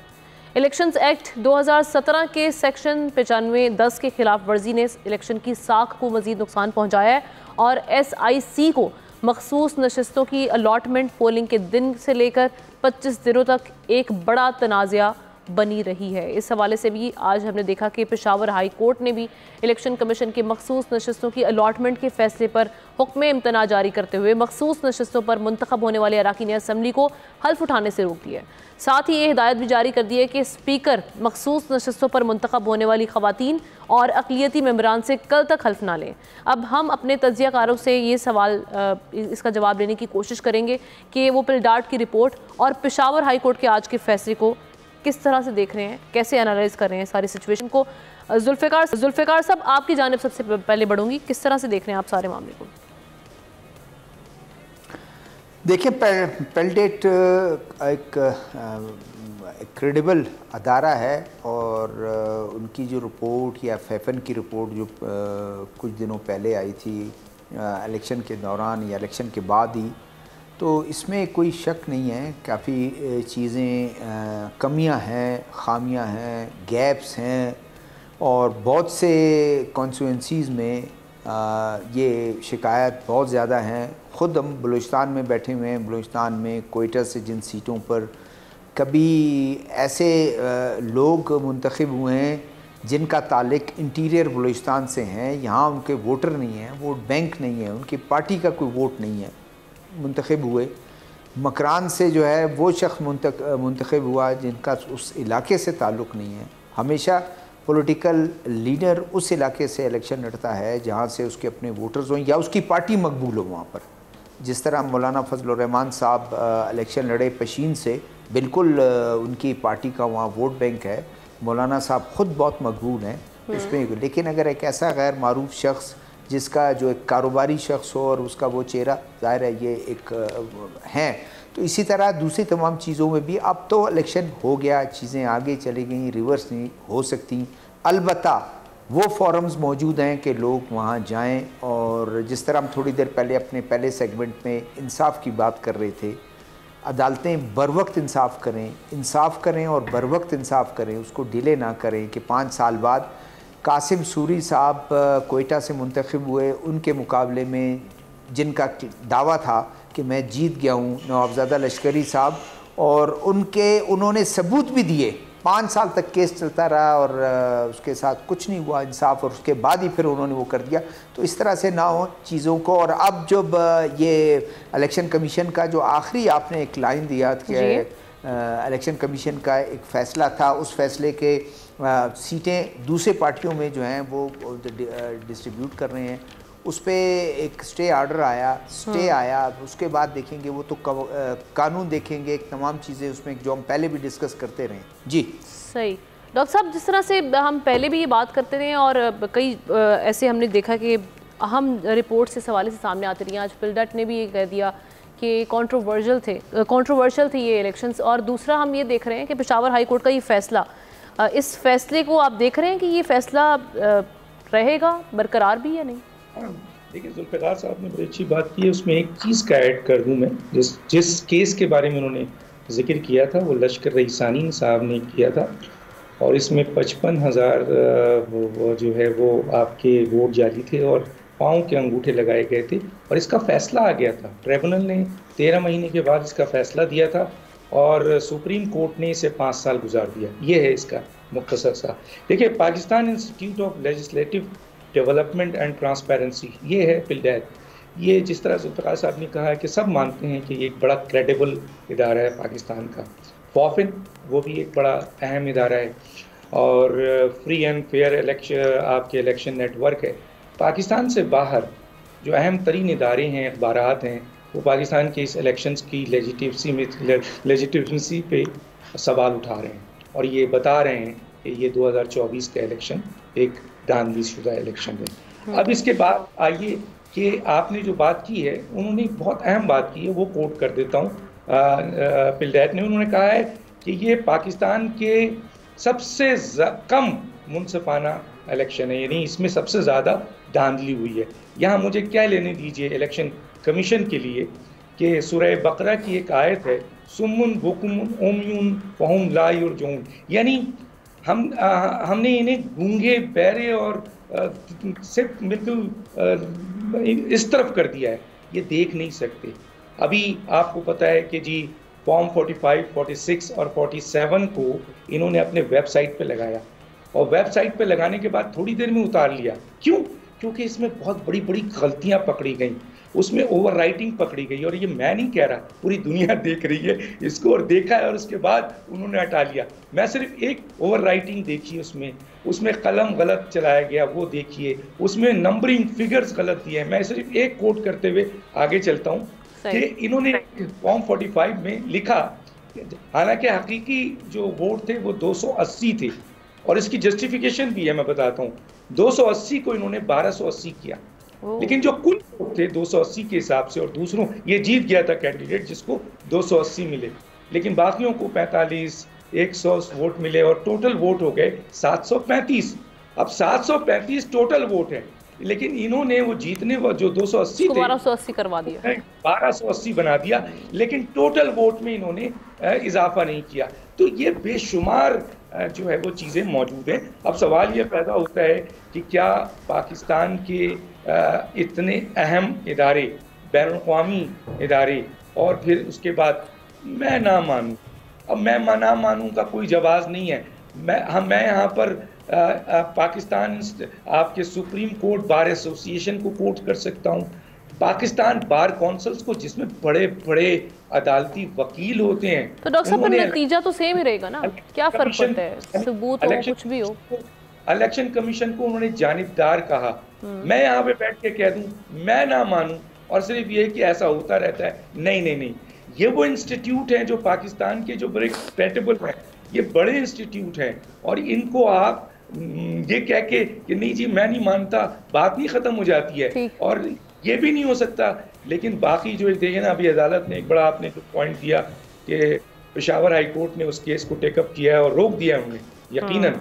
इलेक्शंस एक्ट 2017 के सेक्शन 95(10) के खिलाफ वर्जी ने इलेक्शन की साख को मज़ीद नुकसान पहुँचाया है और SIC को मखसूस नशस्तों की अलॉटमेंट पोलिंग के दिन से लेकर 25 दिनों तक एक बड़ा तनाज़ा बनी रही है। इस हवाले से भी आज हमने देखा कि पेशावर हाई कोर्ट ने भी इलेक्शन कमीशन के मखसूस नशस्तों की अलॉटमेंट के फैसले पर हुक्म इम्तना जारी करते हुए मखसूस नशस्तों पर मुंतखब होने वाले अराकीन असम्बली को हल्फ उठाने से रोक दिया। साथ ही ये हिदायत भी जारी कर दी है कि स्पीकर मखसूस नशस्तों पर मुंतखब होने वाली खवातीन और अक़लियती मेंबरान से कल तक हल्फ ना लें। अब हम अपने तज्ज़ियाकारों से ये सवाल, इसका जवाब देने की कोशिश करेंगे कि वो पिलडाट की रिपोर्ट और पेशावर हाई कोर्ट के आज के फैसले को किस तरह से देख रहे हैं, कैसे एनालाइज कर रहे हैं सारी सिचुएशन को। जुल्फ़िकार साहब, आपकी जानिब सबसे पहले बढ़ूंगी, किस तरह से देख रहे हैं आप सारे मामले को? देखिए, पिलडाट एक क्रेडिबल अदारा है और उनकी जो रिपोर्ट या फैफन की रिपोर्ट जो कुछ दिनों पहले आई थी इलेक्शन के दौरान या इलेक्शन के बाद ही, तो इसमें कोई शक नहीं है काफ़ी चीज़ें कमियां हैं, खामियां हैं, गैप्स हैं और बहुत से कॉन्स्टिट्यूंसीज़ में ये शिकायत बहुत ज़्यादा हैं। ख़ुद हम बलूचिस्तान में बैठे हुए हैं, बलूचिस्तान में कोयटा से जिन सीटों पर कभी ऐसे लोग मुंतखब हुए हैं जिनका ताल्लुक़ इंटीरियर बलूचिस्तान से हैं, यहाँ उनके वोटर नहीं हैं, वोट बैंक नहीं है, उनकी पार्टी का कोई वोट नहीं है, मुंतखब हुए, मकरान से जो है वो शख्स मुंतखब हुआ जिनका उस इलाके से ताल्लुक़ नहीं है। हमेशा पॉलिटिकल लीडर उस इलाके से इलेक्शन लड़ता है जहाँ से उसके अपने वोटर्स हों या उसकी पार्टी मकबूल हो वहाँ पर। जिस तरह मौलाना फजलुर रहमान साहब इलेक्शन लड़े पशीन से, बिल्कुल उनकी पार्टी का वहाँ वोट बैंक है, मौलाना साहब ख़ुद बहुत मकबूल हैं उसमें। लेकिन अगर एक ऐसा गैर मारूफ शख्स जिसका जो एक कारोबारी शख्स हो और उसका वो चेहरा ज़ाहिर है ये एक हैं, तो इसी तरह दूसरी तमाम चीज़ों में भी अब तो इलेक्शन हो गया, चीज़ें आगे चली गई, रिवर्स नहीं हो सकती। अलबत्ता वो फोरम्स मौजूद हैं कि लोग वहाँ जाएं, और जिस तरह हम थोड़ी देर पहले अपने पहले सेगमेंट में इंसाफ की बात कर रहे थे, अदालतें बर वक्त इंसाफ करें और बर वक्त इंसाफ करें, उसको डिले ना करें कि 5 साल बाद कासिम सूरी साहब कोयटा से मुंतखब हुए, उनके मुकाबले में जिनका दावा था कि मैं जीत गया हूँ, नवाबज़ादा लश्करी साहब, और उन्होंने सबूत भी दिए। 5 साल तक केस चलता रहा और उसके साथ कुछ नहीं हुआ इंसाफ, और उसके बाद ही फिर उन्होंने वो कर दिया। तो इस तरह से ना हो चीज़ों को। और अब जब ये इलेक्शन कमीशन का जो आखिरी आपने एक लाइन दिया कि इलेक्शन कमीशन का एक फ़ैसला था, उस फैसले के सीटें दूसरे पार्टियों में जो हैं वो डिस्ट्रीब्यूट कर रहे हैं, उस पर एक स्टे आया, उसके बाद देखेंगे वो तो कानून देखेंगे, तमाम चीज़ें उसमें जो हम पहले भी डिस्कस करते रहे। जी सही डॉक्टर साहब, जिस तरह से हम पहले भी ये बात करते रहे और कई ऐसे हमने देखा कि अहम रिपोर्ट से हवाले से सामने आती रही। आज पिलडट ने भी ये कह दिया कि कंट्रोवर्शियल थे ये इलेक्शंस। और दूसरा हम ये देख रहे हैं कि पेशावर हाई कोर्ट का ये फ़ैसला, इस फैसले को आप देख रहे हैं कि ये फ़ैसला रहेगा बरकरार भी या नहीं? देखिए, जुल्फ़िकार साहब ने बड़ी अच्छी बात की है। उसमें एक चीज़ का ऐड कर दूं मैं, जिस केस के बारे में उन्होंने जिक्र किया था वो लश्कर रईसानी साहब ने किया था, और इसमें 55,000 वो जो है वो आपके वोट जाली थे और पाँव के अंगूठे लगाए गए थे, और इसका फ़ैसला आ गया था। ट्रिब्यूनल ने 13 महीने के बाद इसका फ़ैसला दिया था और सुप्रीम कोर्ट ने इसे 5 साल गुजार दिया। ये है इसका मुख्तसर सा। देखिए, Pakistan institute of legislative development and transparency, ये है पिलडैट। ये जिस तरह जुल्फ़िकार साहब ने कहा है कि सब मानते हैं कि ये एक बड़ा क्रेडिबल इदारा है पाकिस्तान का। फॉफिन वो भी एक बड़ा अहम इदारा है, और फ्री एंड फेयर आपके इलेक्शन नेटवर्क है। पाकिस्तान से बाहर जो अहम तरीन इदारे हैं, अखबारात हैं, वो पाकिस्तान के इस इलेक्शंस की लेजिटिमेसी पे सवाल उठा रहे हैं, और ये बता रहे हैं कि ये 2024 का इलेक्शन एक धांधलीशुदा इलेक्शन है। अब इसके बाद आइए कि आपने जो बात की है, उन्होंने बहुत अहम बात की है, वो कोट कर देता हूँ पिलडैट ने। उन्होंने कहा है कि ये पाकिस्तान के सबसे कम मुनसिफाना इलेक्शन है, यानी इसमें सबसे ज़्यादा धांधली हुई है। यहाँ मुझे क्या लेने दीजिए इलेक्शन कमीशन के लिए कि सूरह बकरा की एक आयत है, सुम्मुन बुकुमुन उम्युन फहुम ला युरजून, यानी हमने इन्हें गूंगे, बहरे और सिर्फ बिल्कुल इस तरफ कर दिया है, ये देख नहीं सकते। अभी आपको पता है कि जी फॉर्म 45, 46 और 47 को इन्होंने अपने वेबसाइट पे लगाया, और वेबसाइट पे लगाने के बाद थोड़ी देर में उतार लिया। क्यों? क्योंकि इसमें बहुत बड़ी बड़ी गलतियां पकड़ी गई, उसमें ओवर राइटिंग पकड़ी गई, और ये मैं नहीं कह रहा, पूरी दुनिया देख रही है इसको, और देखा है, और उसके बाद उन्होंने हटा लिया। मैं सिर्फ एक ओवर राइटिंग देखी, उसमें कलम गलत चलाया गया, वो देखिए, उसमें नंबरिंग फिगर्स गलत दिए हैं। मैं सिर्फ एक कोट करते हुए आगे चलता हूँ कि इन्होंने फॉर्म 45 में लिखा, हालांकि हकीकी जो वोट थे वो 280 थे, और इसकी जस्टिफिकेशन भी है, मैं बताता हूँ। 280 को इन्होंने 1280 किया, लेकिन जो कुल वोट थे 280 के हिसाब से, और दूसरों ये जीत गया था कैंडिडेट जिसको 280 मिले, लेकिन बाकियों को 45, 100 वोट मिले, और टोटल वोट हो गए 735। अब 735 टोटल वोट है, लेकिन इन्होंने वो जीतने जो 280 थे 1280 करवा दिया, 1280 बना दिया, लेकिन टोटल वोट में इन्होंने इजाफा नहीं किया। तो ये बेशुमार जो है वो चीज़ें मौजूद हैं। अब सवाल ये पैदा होता है कि क्या पाकिस्तान के इतने अहम इदारे, बैनुल-अक़वामी इदारे, और फिर उसके बाद मैं ना मानूँ, अब मैं ना मानूँ का कोई जवाब नहीं है। मैं यहाँ पर पाकिस्तान आपके सुप्रीम कोर्ट बार एसोसिएशन को कोट कर सकता हूँ, पाकिस्तान बार काउंसिल्स को, जिसमें बड़े बड़े अदालती वकील होते हैं, तो डॉक्टर साहब नतीजा तो सेम ही रहेगा ना, क्या फर्क पड़ता है, सबूत हो कुछ भी हो। इलेक्शन कमीशन को उन्होंने जानिबदार कहा। मैं यहाँ पे बैठ के कह दूं, मैं ना मानूं और सिर्फ ये कि ऐसा होता रहता है, नहीं नहीं नहीं, ये वो इंस्टीट्यूट हैं जो पाकिस्तान के जो बड़े क्रेडिबल हैं, ये बड़े इंस्टीट्यूट हैं, और इनको आप ये कह के कि नहीं जी मैं नहीं मानता, बात नहीं खत्म हो जाती है, और ये भी नहीं हो सकता। लेकिन बाकी जो देखे ना, अभी अदालत ने एक बड़ा आपने जो पॉइंट दिया कि पेशावर हाई कोर्ट ने उस केस को टेकअप किया है और रोक दिया उन्होंने, यकीनन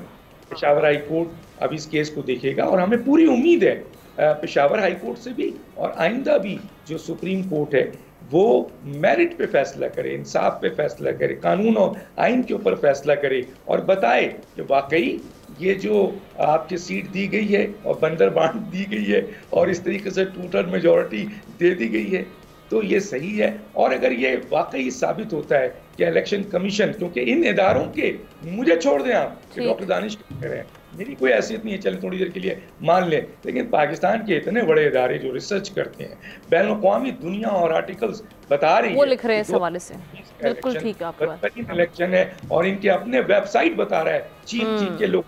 पेशावर हाई कोर्ट अब इस केस को देखेगा, और हमें पूरी उम्मीद है पेशावर हाई कोर्ट से भी और आइंदा भी जो सुप्रीम कोर्ट है वो मेरिट पे फैसला करे, इंसाफ पे फैसला करे, कानून और आइन के ऊपर फैसला करे और बताए कि वाकई ये जो आपकी सीट दी गई है और बंदर बांट दी गई है और इस तरीके से 2/3 मेजॉरिटी दे दी गई है तो ये सही है। और अगर ये वाकई साबित होता है कि इलेक्शन कमीशन, क्योंकि इन इदारों के, मुझे छोड़ दें आप कि डॉक्टर दानिश कह रहे हैं, मेरी कोई हैसियत नहीं है, चले थोड़ी देर के लिए मान लें, लेकिन पाकिस्तान के इतने बड़े इदारे जो रिसर्च करते हैं, बैनुल-अक़वामी दुनिया और आर्टिकल्स बता रही है, वो लिख रहे हैं इस हवाले से, बिल्कुल ठीक है आपका इलेक्शन है, और इनके अपने वेबसाइट बता रहा है, चीफ के लोग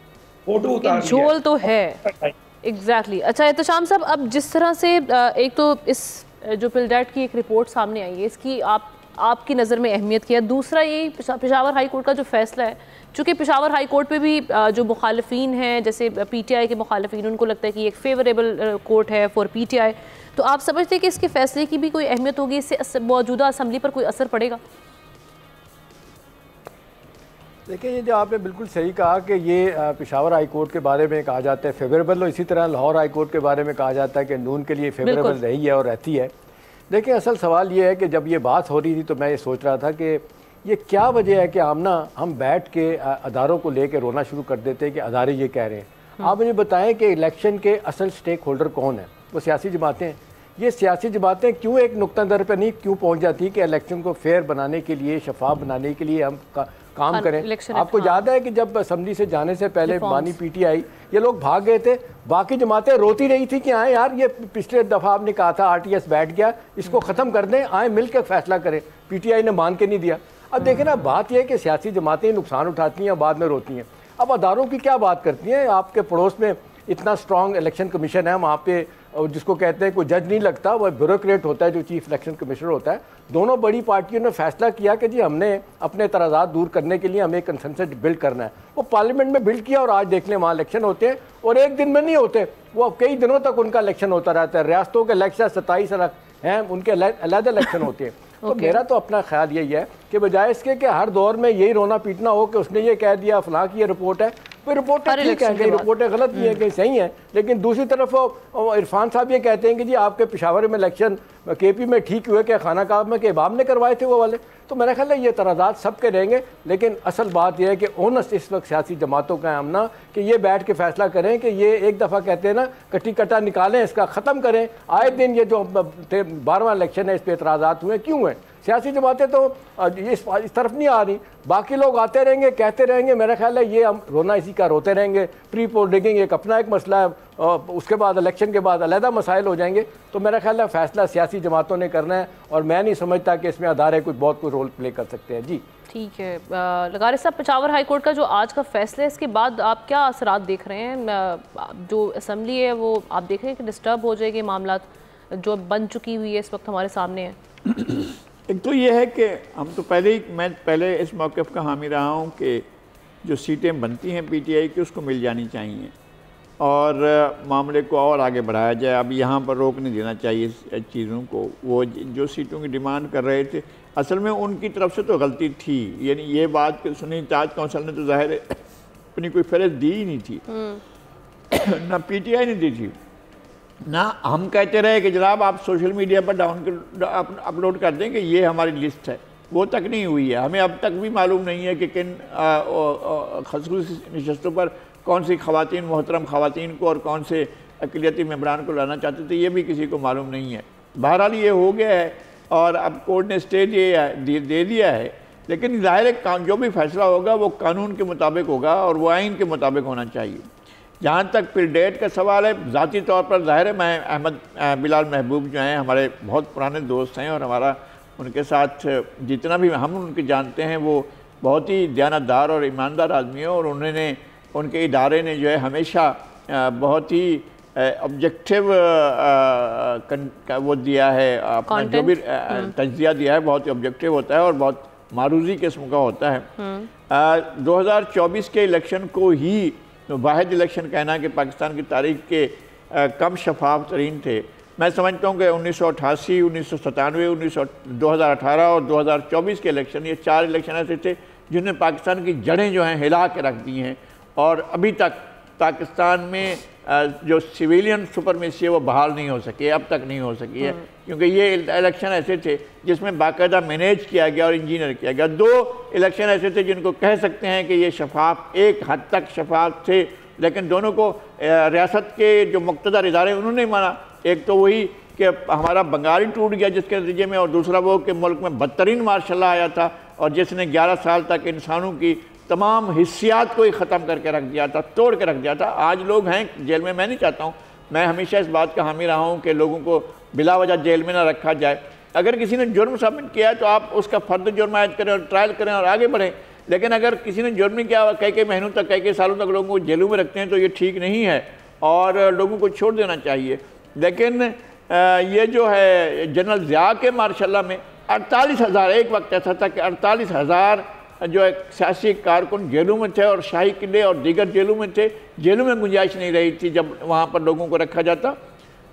फोटो उतार लिया, झोल तो है एग्जैक्टली। अच्छा एहतशाम साहब, अब जिस तरह से एक तो इस जो पिलडैट की एक रिपोर्ट सामने आई है, इसकी आपकी नज़र में अहमियत क्या है? दूसरा ये पेशावर हाई कोर्ट का जो फैसला है, चूँकि पेशावर हाई कोर्ट पे भी जो मुखालफीन हैं, जैसे PTI के मुखालफीन, उनको लगता है कि एक फेवरेबल कोर्ट है फॉर PTI, तो आप समझते हैं कि इसके फैसले की भी कोई अहमियत होगी, इससे मौजूदा असम्बली पर कोई असर पड़ेगा? देखिए, ये जो आपने बिल्कुल सही कहा कि ये पेशावर हाई कोर्ट के बारे में कहा जाता है फेवरेबल, और इसी तरह लाहौर हाई कोर्ट के बारे में कहा जाता है कि नून के लिए फेवरेबल रही है और रहती है। देखिए, असल सवाल ये है कि जब ये बात हो रही थी तो मैं ये सोच रहा था कि ये क्या वजह है कि हम बैठ के अदारों को लेकर रोना शुरू कर देते हैं कि अदारे ये कह रहे हैं। आप मुझे बताएं कि इलेक्शन के असल स्टेक होल्डर कौन है? वो सियासी जमातें हैं। ये सियासी जमातें क्यों एक नुक्ता नज़र पर नहीं क्यों पहुँच जाती कि इलेक्शन को फेयर बनाने के लिए, शफाफ बनाने के लिए हम काम करें? आपको याद है कि जब असम्बली से जाने से पहले बानी PTI ये लोग भाग गए थे, बाकी जमातें रोती रही थी कि आए यार, ये पिछले दफ़ा आपने कहा था RTS बैठ गया, इसको ख़त्म कर दें, आए मिल के फैसला करें। PTI ने मान के नहीं दिया। अब देखें ना, बात यह है कि सियासी जमातें नुकसान उठाती हैं और बाद में रोती हैं। अब अदारों की क्या बात करती हैं? आपके पड़ोस में इतना स्ट्रॉन्ग इलेक्शन कमीशन है, वहाँ पे जिसको कहते हैं कोई जज नहीं लगता, वह ब्यूरोक्रेट होता है जो चीफ इलेक्शन कमिश्नर होता है। दोनों बड़ी पार्टियों ने फैसला किया कि जी हमने अपने तराज़ात दूर करने के लिए हमें कंसेंसस बिल्ड करना है। वो पार्लियामेंट में बिल्ड किया और आज देख लें वहाँ इलेक्शन होते हैं और एक दिन में नहीं होते, वो अब कई दिनों तक उनका इलेक्शन होता रहता है। रियासतों के इलेक्शन 27 हैं, उनके अलग इलेक्शन होते हैं। तो मेरा तो अपना ख्याल यही है कि बजाय इसके कि हर दौर में यही रोना पीटना हो कि उसने ये कह दिया, फलां की ये रिपोर्ट है, कोई रिपोर्टें ठीक है, कहीं रिपोर्टें गलत नहीं है, कहीं सही है, लेकिन दूसरी तरफ इरफान साहब ये कहते हैं कि जी आपके पेशावर में इलेक्शन KP में ठीक हुए, क्या खाना काब में केबाब ने करवाए थे वो वाले। तो मेरा ख्याल है ये तराजात सबके रहेंगे, लेकिन असल बात यह है कि ओनस इस वक्त सियासी जमातों का है ना कि ये बैठ के फैसला करें कि ये एक दफ़ा कहते हैं ना कट्टी कट्टा निकालें, इसका ख़त्म करें। आए दिन ये जो 12वां इलेक्शन है इस पर एतराज़ात हुए, क्यों हैं? सियासी जमातें तो इस तरफ नहीं आ रही, बाकी लोग आते रहेंगे, कहते रहेंगे। मेरा ख्याल है ये हम रोना इसी का रोते रहेंगे। प्री पोल डिगिंग एक अपना एक मसला है, उसके बाद इलेक्शन के बाद अलहदा मसाइल हो जाएंगे। तो मेरा ख्याल है फैसला सियासी जमातों ने करना है और मैं नहीं समझता कि इसमें अदारे कोई बहुत कोई रोल प्ले कर सकते हैं। जी ठीक है। लगारी साहब, पेशावर हाई कोर्ट का जो आज का फैसला है, इसके बाद आप क्या असरात देख रहे हैं? जो असम्बली है वो आप देख रहे हैं कि डिस्टर्ब हो जाएगी, मामला जो बन चुकी हुई है इस वक्त हमारे सामने है? एक तो ये है कि मैं पहले इस मौक़िफ़ का हामी रहा हूँ कि जो सीटें बनती हैं PTI की उसको मिल जानी चाहिए और मामले को और आगे बढ़ाया जाए। अब यहाँ पर रोक नहीं देना चाहिए चीज़ों को। वो जो सीटों की डिमांड कर रहे थे, असल में उनकी तरफ से तो गलती थी, यानी ये बात सुनी ताज कौंसिल ने तो ज़ाहिर अपनी कोई फहरिस्त दी ही नहीं थी, ना PTI ने दी थी, ना हम कहते रहे कि जनाब आप सोशल मीडिया पर अपलोड कर दें कि ये हमारी लिस्ट है। वो तक नहीं हुई है। हमें अब तक भी मालूम नहीं है कि किन ख़ुसूसी नशस्तों पर कौन सी ख़वातीन, मोहतरम ख़वातीन को और कौन से अक़लियती मेंबरान को लाना चाहते थे, ये भी किसी को मालूम नहीं है। बहरहाल ये हो गया है और अब कोर्ट ने स्टे दे दिया है, लेकिन ज़ाहिर है जो भी फैसला होगा वो कानून के मुताबिक होगा और वो आइन के मुताबिक होना चाहिए। जहाँ तक फिर डेट का सवाल है, ज़ाती तौर पर ज़ाहिर है मैं अहमद बिलाल महबूब जो हैं हमारे बहुत पुराने दोस्त हैं और हमारा उनके साथ जितना भी हम उनके जानते हैं वो बहुत ही दयानतदार और ईमानदार आदमी है और उन्होंने उनके इदारे ने जो है हमेशा बहुत ही ऑब्जेक्टिव वो दिया है अपना जो भी तज्जिया दिया है बहुत ही ऑब्जेक्टिव होता है और बहुत मारूजी किस्म का होता है। 2024 के इलेक्शन को ही वाहिद इलेक्शन कहना कि पाकिस्तान की तारीख के कम शफाफ तरीन थे। मैं समझता हूँ कि 1988, 1997, 2018 और 2024 के इलेक्शन, ये 4 इलेक्शन ऐसे थे जिन्होंने पाकिस्तान की जड़ें जो हैं हिला के रख दी हैं और अभी तक पाकिस्तान में जो सिविलियन सुपरमेसी है वो बहाल नहीं हो सकी, अब तक नहीं हो सकी है, क्योंकि ये इलेक्शन ऐसे थे जिसमें बाकायदा मैनेज किया गया और इंजीनियर किया गया। 2 इलेक्शन ऐसे थे जिनको कह सकते हैं कि ये शफाफ, एक हद तक शफाफ थे, लेकिन दोनों को रियासत के जो मुक़्तदर इदारे उन्होंने माना। एक तो वही कि हमारा बंगाली टूट गया जिसके नतीजे में, और दूसरा वो कि मुल्क में बदतरीन मार्शल लॉ आया था और जिसने 11 साल तक इंसानों की तमाम हिस्सियात को ही ख़त्म करके रख दिया था, तोड़ के रख दिया था। आज लोग हैं जेल में, मैं नहीं चाहता हूँ, मैं हमेशा इस बात का हामी रहा हूँ कि लोगों को बिला वजह जेल में ना रखा जाए। अगर किसी ने जुर्म साबित किया है तो आप उसका फ़र्द जुर्म आयद करें और ट्रायल करें और आगे बढ़ें, लेकिन अगर किसी ने जुर्म नहीं किया, कई महीनों तक, कई सालों तक लोगों को जेलों में रखते हैं तो ये ठीक नहीं है और लोगों को छोड़ देना चाहिए। लेकिन ये जो है जनरल ज़िया के मार्शल लॉ में 48,000, एक वक्त ऐसा था कि 48,000 जो है सियासी कारकुन जेलों में थे और शाही किले और दीगर जेलों में थे। जेलों में गुंजाइश नहीं रही थी जब वहाँ पर लोगों को रखा जाता।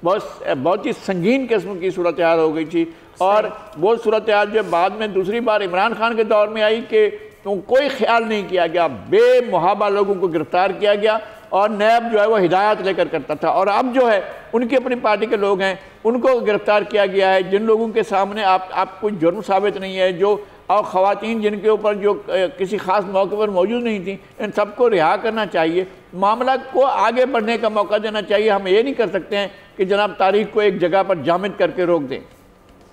बहुत ही संगीन किस्म की सूरत हाल हो गई थी और वो सूरत हाल जो बाद में दूसरी बार इमरान खान के दौर में आई कि तो कोई ख्याल नहीं किया गया, बेमुहाबा लोगों को गिरफ्तार किया गया और नैब जो है वो हिदायत लेकर करता था। और अब जो है उनकी अपनी पार्टी के लोग हैं उनको गिरफ्तार किया गया है, जिन लोगों के सामने आप कोई जुर्म साबित नहीं है, जो और ख़वातीन जिनके ऊपर जो किसी ख़ास मौके पर मौजूद नहीं थी, इन सबको रिहा करना चाहिए, मामला को आगे बढ़ने का मौका देना चाहिए। हम ये नहीं कर सकते हैं कि जनाब तारीख को एक जगह पर जामिद करके रोक दें।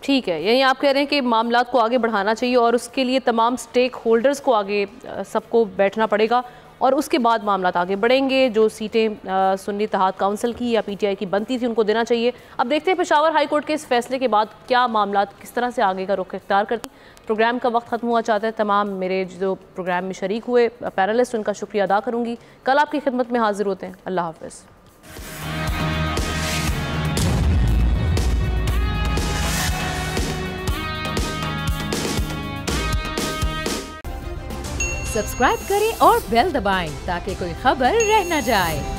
ठीक है, यानी आप कह रहे हैं कि मामलात को आगे बढ़ाना चाहिए और उसके लिए तमाम स्टेक होल्डर्स को आगे सबको बैठना पड़ेगा और उसके बाद मामलात आगे बढ़ेंगे। जो सीटें सुन्नी इत्तेहाद काउंसिल की या PTI की बनती थी उनको देना चाहिए। अब देखते हैं पेशावर हाई कोर्ट के इस फैसले के बाद क्या मामलात किस तरह से आगे का रुख इख्तियार करती। प्रोग्राम का वक्त ख़त्म हुआ चाहता है। तमाम मेरे जो प्रोग्राम में शरीक हुए पैनलिस्ट उनका शुक्रिया अदा करूँगी। कल आपकी खिदमत में हाजिर होते हैं। अल्लाह हाफ़िज़। सब्सक्राइब करें और बेल दबाएं ताकि कोई खबर रह न जाए।